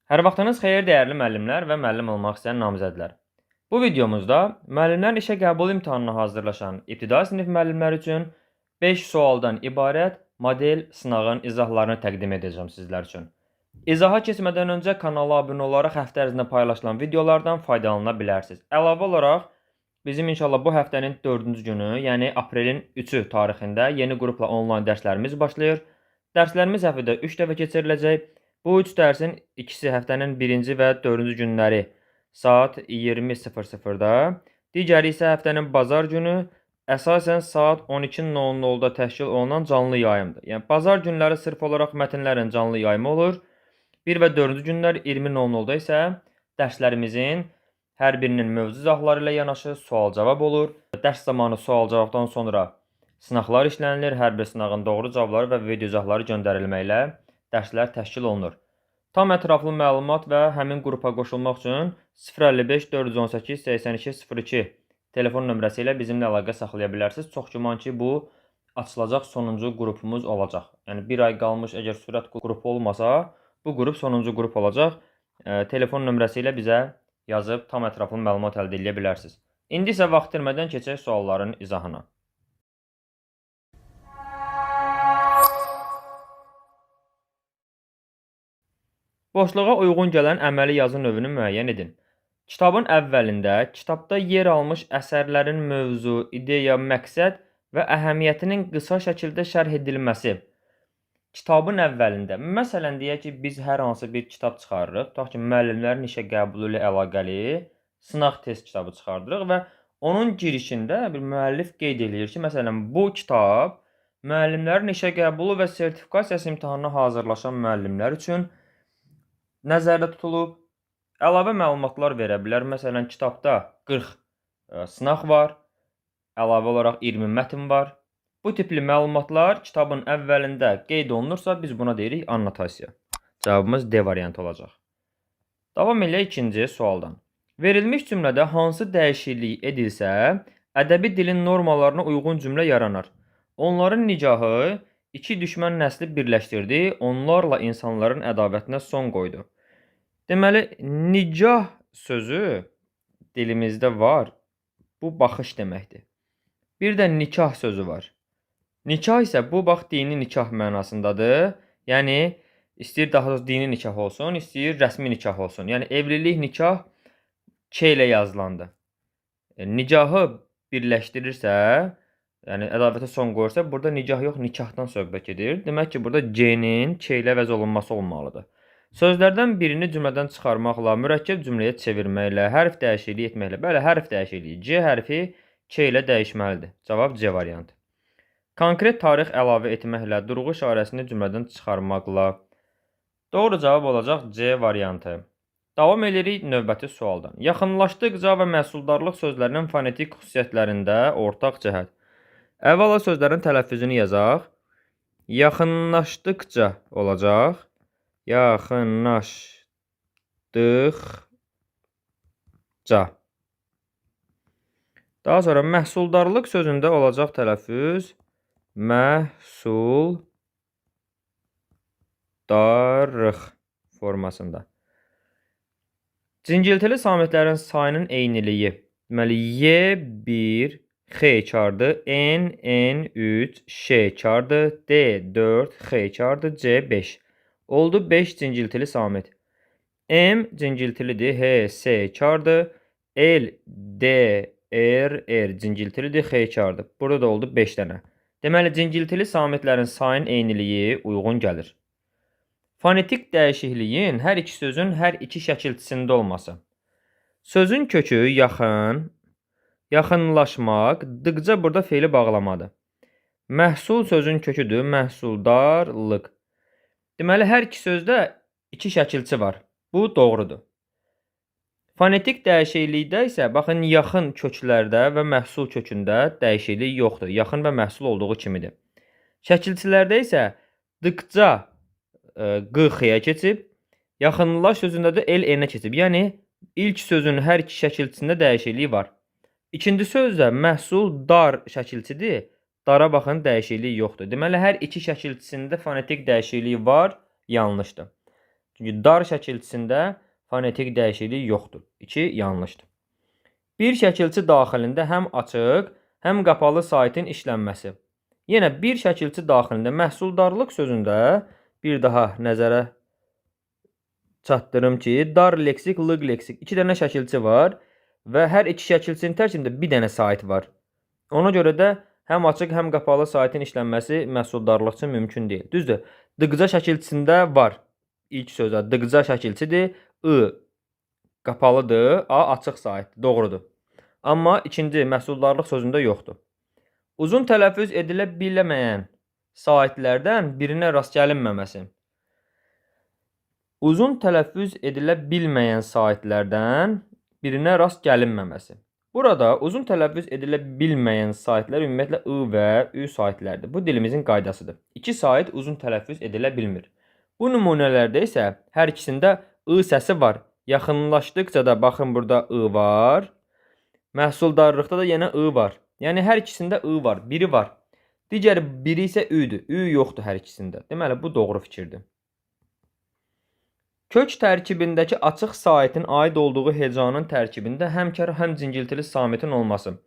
Hər vaxtınız xeyir dəyərli müəllimlər və müəllim olmaq istəyən namizədlər. Bu videomuzda müəllimlərin işə qəbul imtahanına hazırlaşan ibtidai sinif müəllimləri üçün 5 sualdan ibarət model sınağın izahlarını təqdim edəcəm sizlər üçün. İzaha keçmədən öncə kanala abunə olaraq həftə ərzində paylaşılan videolardan faydalana bilərsiniz. Əlavə olaraq bizim inşallah bu həftənin 4-cü günü, yəni aprelin 3-ü tarixində yeni qrupla onlayn dərslərimiz başlayır. Dərslərimiz həftədə 3 dəfə keçiriləcək. Bu 3 dərsin ikisi həftənin 1-ci və 4-cü günləri saat 20:00-da, digəri isə həftənin bazar günü əsasən saat 12:00-da təşkil olunan canlı yayımdır. Yəni bazar günləri sırf olaraq mətnlərin canlı yayımı olur. 1 və 4-cü günlər 20:00-da isə dərslərimizin hər birinin mövzu izahları ilə yanaşı sual-cavab olur. Dərs zamanı sual-cavabdan sonra sınaqlar işlənilir. Hər bir sınağın doğru cavabları və video izahları göndərilməklə dərslər təşkil olunur. Tam ətraflı məlumat və həmin qrupa qoşulmaq üçün 055 418 8202 telefon nömrəsi ilə bizimlə əlaqə saxlaya bilərsiniz. Çox güman ki, bu açılacaq sonuncu qrupumuz olacaq. Yəni bir ay qalmış əgər sürət qrupu olmasa, bu qrup sonuncu qrup olacaq. Telefon nömrəsi ilə bizə yazıb tam ətraflı məlumat əldə edə bilərsiniz. İndi isə vaxt itirmədən keçək sualların izahına. Boşluğa uyğun gələn əməli yazı növünü müəyyən edin. Kitabın əvvəlində kitabda yer almış əsərlərin mövzu, ideya, məqsəd və əhəmiyyətinin qısa şəkildə şərh edilməsi. Kitabın əvvəlində, məsələn deyək ki, biz hər hansı bir kitab çıxarırıq, tutaq ki, müəllimlərin işə qəbulu ilə əlaqəli sınaq test kitabı çıxardırıq və onun girişində bir müəllif qeyd edir ki, məsələn, bu kitab müəllimlərin işə qəbulu və sertifikasiyası imtahanına hazırlaşan müəllimlər üçün nəzərdə tutulub. Əlavə məlumatlar verə bilər. Məsələn, kitabda 40 sınaq var, əlavə olaraq 20 mətn var. Bu tipli məlumatlar kitabın əvvəlində qeyd olunursa, biz buna deyirik annotasiya. Cavabımız D variantı olacaq. Davam eləyək ikinci sualdan. Verilmiş cümlədə hansı dəyişiklik edilsə, ədəbi dilin normalarına uyğun cümlə yaranar. Onların nicahı iki düşmən nəsli birləşdirdi, onlarla insanların ədavətinə son qoydu. Deməli, nicah sözü dilimizdə var. Bu baxış deməkdir. Bir də nikah sözü var. Nikah isə bu bax dini nikah mənasındadır. Yəni istəyir daha doğrusu dini nikah olsun, istəyir rəsmi nikah olsun. Yəni evlilik nikah K ilə yazılandır. Nicahı birləşdirirsə, yəni ədavətə son qoyursa, burada nicah yox, nikahdan söhbət gedir. Demək ki, burada C-nin K ilə əvəz olunması olmalıdır. Sözlərdən birini cümlədən çıxarmaqla, mürəkkəb cümləyə çevirməklə, hərf dəyişikliyi etməklə, belə hərf dəyişikliyi C hərfi K ilə dəyişməlidir. Cavab C variantı. Konkret tarix əlavə etməklə, durğu işarəsini cümlədən çıxarmaqla. Doğru cavab olacaq C variantı. Davam edirik növbəti sualdan. Yaxınlaşdıqca və məhsuldarlıq sözlərinin fonetik xüsusiyyətlərində ortaq cəhət. Əvvəla sözlərin tələffüzünü yazaq. Yaxınlaşdıqca olacaq. Yaxınlaşdıqca. Daha sonra məhsuldarlıq sözündə olacaq tələffüz məhsuldarlıq formasında. Cingiltili samitlərin sayının eyniliyi. Deməli, Y1 X çardı, N 3 Ş çardı, D 4 X çardı, C5. Oldu 5 cingiltili samit. M cingiltilidir, H S çardı, L D R cingiltilidir, X çardı. Burada da oldu 5 dənə. Deməli, cingiltili samitlərin sayının eyniliyi uyğun gəlir. Fonetik dəyişikliyin hər iki sözün hər iki şəkilçisində olması. Sözün kökü yaxın, yaxınlaşmaq, dıqca burada feili bağlamadır. Məhsul sözün köküdür, məhsuldarlıq. Deməli, hər iki sözdə iki şəkilçi var. Bu doğrudur. Fonetik dəyişiklikdə isə, baxın, yaxın köklərdə və məhsul kökündə dəyişiklik yoxdur. Yaxın və məhsul olduğu kimidir. Şəkilçilərdə isə dıqca Q-xəyə keçib, yaxınlaş sözündə də L-N-ə keçib. Yəni, ilk sözün hər iki şəkilçisində dəyişikliyi var. İkinci sözdə məhsul dar şəkilçidir. Dara baxın, dəyişiklik yoxdur. Deməli, hər iki şəkilçisində fonetik dəyişikliyi var, yanlışdır. Çünki dar şəkilçisində fonetik dəyişiklik yoxdur. 2 yanlışdır. Bir şəkilçi daxilində həm açıq, həm qapalı saitin işlənməsi. Yenə bir şəkilçi daxilində məhsuldarlıq sözündə bir daha nəzərə çatdırım ki, dar leksik, lıq leksik 2 dənə şəkilçi var və hər iki şəkilçinin tərkibində bir dənə sait var. Ona görə də həm açıq, həm qapalı saitin işlənməsi məhsuldarlıq üçün mümkün deyil. Düzdür? Dıqca şəkilçisində var. İlk sözə dıqca şəkilçidir. I qapalıdır, A açıq saitdir. Doğrudur. Amma ikinci məhsuldarlıq sözündə yoxdur. Uzun tələffüz edilə bilməyən saitlərdən birinə rast gəlinməməsi. Uzun tələffüz edilə bilməyən saitlərdən birinə rast gəlinməməsi. Burada uzun tələffüz edilə bilməyən saitlər ümumiyyətlə I və Ü saitlərdir. Bu dilimizin qaydasıdır. İki sait uzun tələffüz edilə bilmir. Bu nümunələrdə isə hər ikisində I səsi var. Yaxınlaşdıqca da baxın burada I var. Məhsuldarlıqda da yenə I var. Yəni hər ikisində I var, biri var. Digər biri isə Ü'dür. Ü yoxdur hər ikisində. Deməli bu doğru fikirdir. Kök tərkibindəki açıq saitin aid olduğu hecanın tərkibində həm kar, həm cingiltili samitin olması.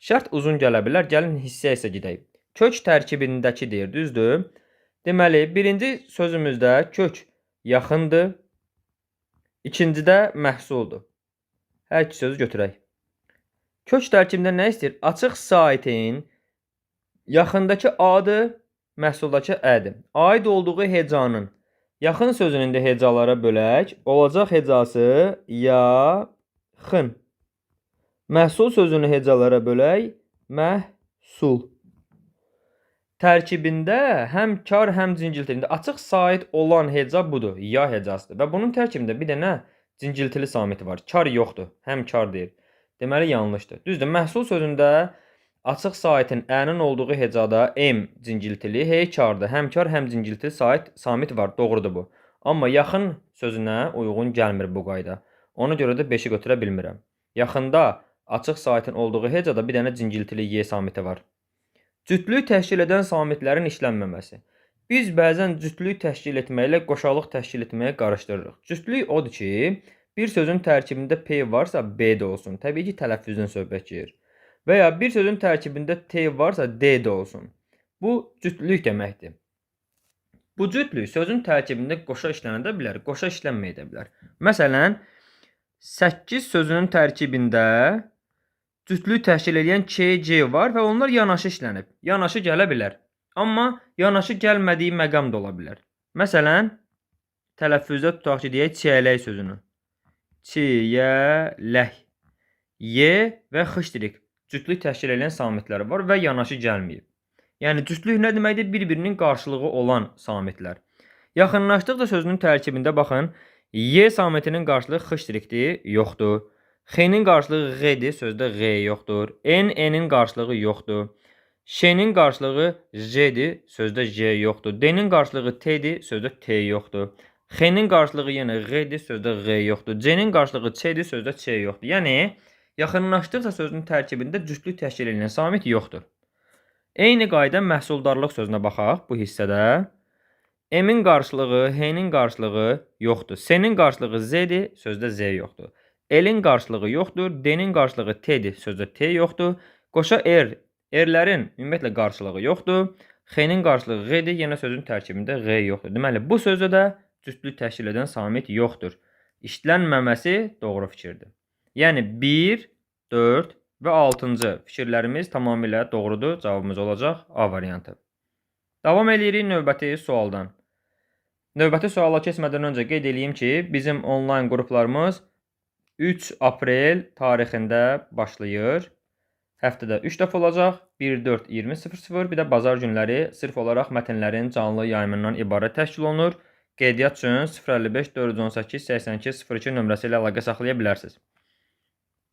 Şərt uzun gələ bilər. Gəlin hissə-hissə gedək. Kök tərkibindəki deyir, düzdür? Deməli, birinci sözümüzdə kök yaxındır. İkincidə məhsuldur. Hər iki sözü götürək. Kök tərkibində nə istəyir? Açıq saitin yaxındakı A-dır, məhsuldakı Ə-dir. Aid olduğu hecanın yaxın sözünün də hecalara bölək. Olacaq hecası yaxın. Məhsul sözünü hecalara bölək. Məhsul. Tərkibində həm kar, həm cingiltili. Açıq sait olan heca budur. Ya hecasıdır. Və bunun tərkibində bir dənə cingiltili samiti var. Kar yoxdur. Həm kar deyir. Deməli yanlışdır. Düzdür. Məhsul sözündə açıq saitin Ə-nin olduğu hecada M cingiltili, H kardır. Həm kar, həm cingiltili samit var. Doğrudur bu. Amma yaxın sözünə uyğun gəlmir bu qayda. Ona görə də 5-i götürə bilmirəm. Yaxında açıq saitin olduğu hecada bir dənə cingiltili Y samiti var. Cütlük təşkil edən samitlərin işlənməməsi. Biz bəzən cütlük təşkil etməklə qoşalıq təşkil etməyə qarışdırırıq. Cütlük odur ki, bir sözün tərkibində P varsa B də olsun. Təbii ki, tələffüzdən söhbət gedir. Və ya bir sözün tərkibində T varsa D də olsun. Bu cütlük deməkdir. Bu cütlük sözün tərkibində qoşa işlənə bilər, qoşa işlənməyə də bilər. Məsələn, 8 sözünün tərkibində cütlük təşkil edən K, C var və onlar yanaşı işlənib. Yanaşı gələ bilər. Amma yanaşı gəlmədiyi məqam da ola bilər. Məsələn, tələffüzdə tutaq ki, deyək çiyələk sözünü. Çiyələk. Y və xışdirik. Cütlük təşkil edən samitlər var və yanaşı gəlməyib. Yəni, cütlük nə deməkdir? Bir-birinin qarşılığı olan samitlər. Yaxınlaşdıqca sözünün tərkibində baxın, Y samitinin qarşılığı xışdirikdir, yoxdur. X-nin qarşılığı G-dir, sözdə G yoxdur. N-nin qarşılığı yoxdur. Ş-nin qarşılığı J-dir, sözdə J yoxdur. D-nin qarşılığı T-dir, sözdə T yoxdur. X-nin qarşılığı yenə G-dir, sözdə G yoxdur. C-nin qarşılığı Ç-dir, sözdə Ç yoxdur. Yəni, yaxınlaşdıqca sözünün tərkibində cütlük təşkil edən samit yoxdur. Eyni qayda məhsuldarlıq sözünə baxaq bu hissədə. M-in qarşılığı, H-nin qarşılığı yoxdur. S-nin qarşılığı Z-dir, sözdə Z yoxdur. L-in qarşılığı yoxdur. D-nin qarşılığı T-dir, sözdə T yoxdur. Qoşa R, R-lərin ümumiyyətlə qarşılığı yoxdur. X-nin qarşılığı G-dir, yenə sözün tərkibində G yoxdur. Deməli, bu sözdə də cütlük təşkil edən samit yoxdur. İşlənməməsi doğru fikirdir. Yəni 1, 4 və 6-cı fikirlərimiz tamamilə doğrudur. Cavabımız olacaq A variantı. Davam edirik növbəti sualdan. Növbəti suala keçmədən öncə qeyd edeyim ki, bizim onlayn qruplarımız 3 aprel tarixində başlayır. Həftədə 3 dəfə olacaq. 1-4-20-00, bir də bazar günləri sırf olaraq mətnlərin canlı yayımından ibarət təşkil olunur. Qeydiyyat üçün 055-418-82-02 nömrəsi ilə əlaqə saxlaya bilərsiniz.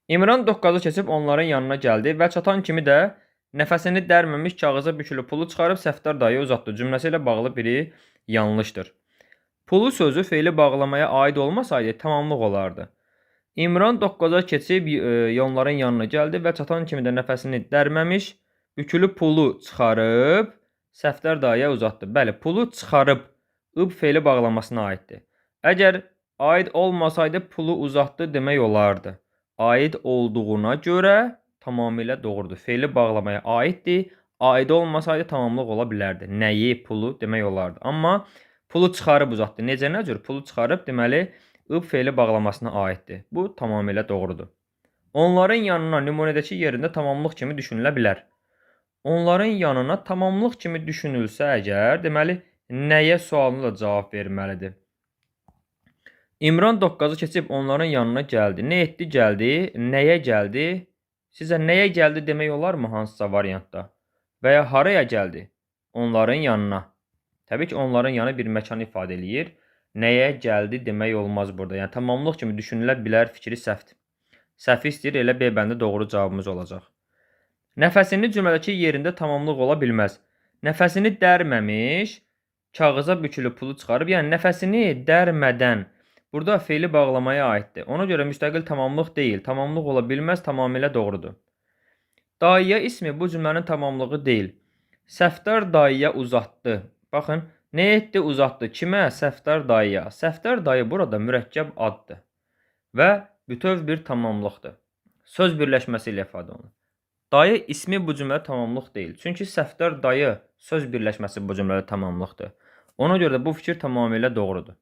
İmran doqqazı keçib onların yanına gəldi və çatan kimi də nəfəsini dərməmiş kağıza bükülü pulu çıxarıb Səfdar dayıya uzatdı. Cümləsi ilə bağlı biri yanlışdır. Pulu sözü feili bağlamaya aid olmasaydı tamamlıq olardı. İmran doqqaza keçib onların yanına gəldi və çatan kimi də nəfəsini dərməmiş bükülü pulu çıxarıb Səfdar dayıya uzatdı. Bəli, pulu çıxarıb ıb feili bağlamasına aiddir. Əgər aid olmasaydı pulu uzatdı demək olardı. Aid olduğuna görə tamamilə doğrudur. Fe'li bağlamaya aiddir. Aid olmasaydı tamamlıq ola bilərdi. Nəyi, pulu demək olardı. Amma pulu çıxarıb uzatdı. Necə nə cür? Pulu çıxarıb deməli ıb fe'li bağlamasına aiddir. Bu tamamilə doğrudur. Onların yanına nümunədəki yerində tamamlıq kimi düşünülə bilər. Onların yanına tamamlıq kimi düşünülsə əgər, deməli nəyə sualına da cavab verməlidir. İmran doqqazı keçib onların yanına gəldi. Nə etdi? Gəldi. Nəyə gəldi? Sizə nəyə gəldi demək olarmı hansısa variantda? Və ya haraya gəldi? Onların yanına. Təbii ki, onların yanı bir məkanı ifadə eləyir. Nəyə gəldi demək olmaz burada. Yəni tamamlıq kimi düşünülə bilər fikri səhvdir. Səhvi istəyir, elə B bəndə doğru cavabımız olacaq. Nəfəsini cümlədəki yerində tamamlıq ola bilməz. Nəfəsini dərməmiş, kağıza bükülü pulu çıxarıb, yəni nəfəsini dərmədən. Burada fe'li bağlamaya aiddir. Ona görə müstəqil tamamlıq deyil. Tamamlıq ola bilməz, tamamilə doğrudur. Dayıya ismi bu cümlənin tamamlığı deyil. Səfdar dayıya uzatdı. Baxın, nə etdi? Uzatdı. Kimə? Səfdar dayıya. Səfdar dayı burada mürəkkəb addır və bütöv bir tamamlıqdır. Söz birləşməsi ilə ifadə olunur. Dayı ismi bu cümlədə tamamlıq deyil. Çünki Səfdar dayı söz birləşməsi bu cümlədə tamamlıqdır. Ona görə də bu fikir tamamilə doğrudur.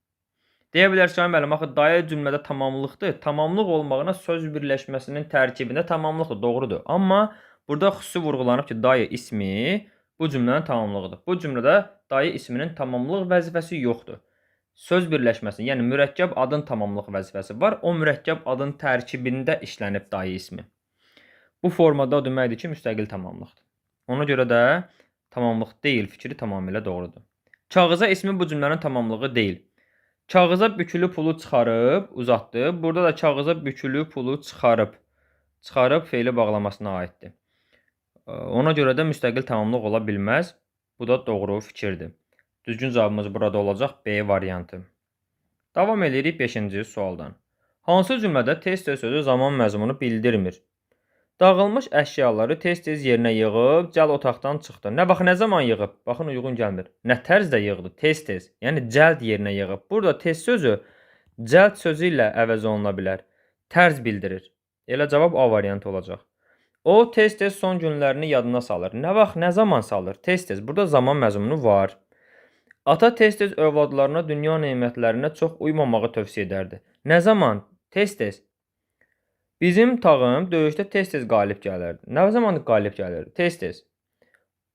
Deyə bilərsiniz, müəllim, axı dayı cümlədə tamamlıqdır. Tamamlıq olmağına söz birləşməsinin tərkibində tamamlıqdır, doğrudur. Amma burada xüsusi vurğulanıb ki, dayı ismi bu cümlənin tamamlığıdır. Bu cümlədə dayı isminin tamamlıq vəzifəsi yoxdur. Söz birləşməsi, yəni mürəkkəb adın tamamlıq vəzifəsi var. O mürəkkəb adın tərkibində işlənib dayı ismi. Bu formada o deməkdir ki, müstəqil tamamlıqdır. Ona görə də tamamlıq deyil fikri tamamilə doğrudur. Kağıza ismi bu cümlənin tamamlığı deyil. Kağıza bükülü pulu çıxarıb, uzatdı. Burada da kağıza bükülü pulu çıxarıb fe'li bağlamasına aiddir. Ona görə də müstəqil tamamlıq ola bilməz. Bu da doğru fikirdir. Düzgün cavabımız burada olacaq B variantı. Davam edirik 5-ci sualdan. Hansı cümlədə tez-tez sözü zaman məzmunu bildirmir? Dağılmış əşyaları tez-tez yerinə yığıb, cəld otaqdan çıxdı. Nə vaxt, nə zaman yığıb? Baxın, uyğun gəlmir. Nə tərzdə yığdı? Tez-tez. Yəni, cəld yerinə yığıb. Burada tez sözü cəld sözü ilə əvəz oluna bilər. Tərz bildirir. Elə cavab A variantı olacaq. O tez-tez son günlərini yadına salır. Nə vaxt, nə zaman salır? Tez-tez. Burada zaman məzmunu var. Ata tez-tez övladlarına dünya nemətlərinə çox uymamağı tövsiyə edərdi. Nə zaman? Tez-tez. Bizim tağım döyüşdə tez-tez qalib gəlirdi. Nə zaman qalib gəlirdi? Tez-tez.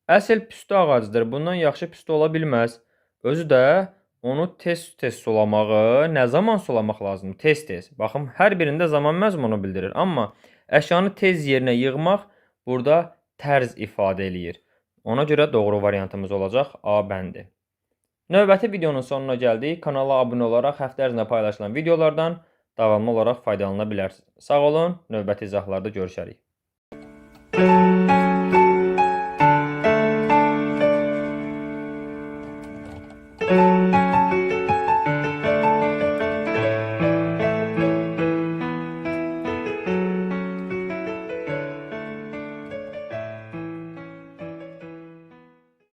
Əsl püstü ağacıdır. Bundan yaxşı püstü ola bilməz. Özü də onu tez-tez sulamağı, nə zaman sulamaq lazımdır? Tez-tez. Baxın, hər birində zaman məzmunu bildirir. Amma əşyanı tez yerinə yığmaq burada tərz ifadə eləyir. Ona görə doğru variantımız olacaq A bəndi. Növbəti videonun sonuna gəldik. Kanala abunə olaraq həftə ərzində paylaşılan videolardan davamlı olaraq faydalana bilərsiniz. Sağ olun, növbəti izahlarda görüşərik.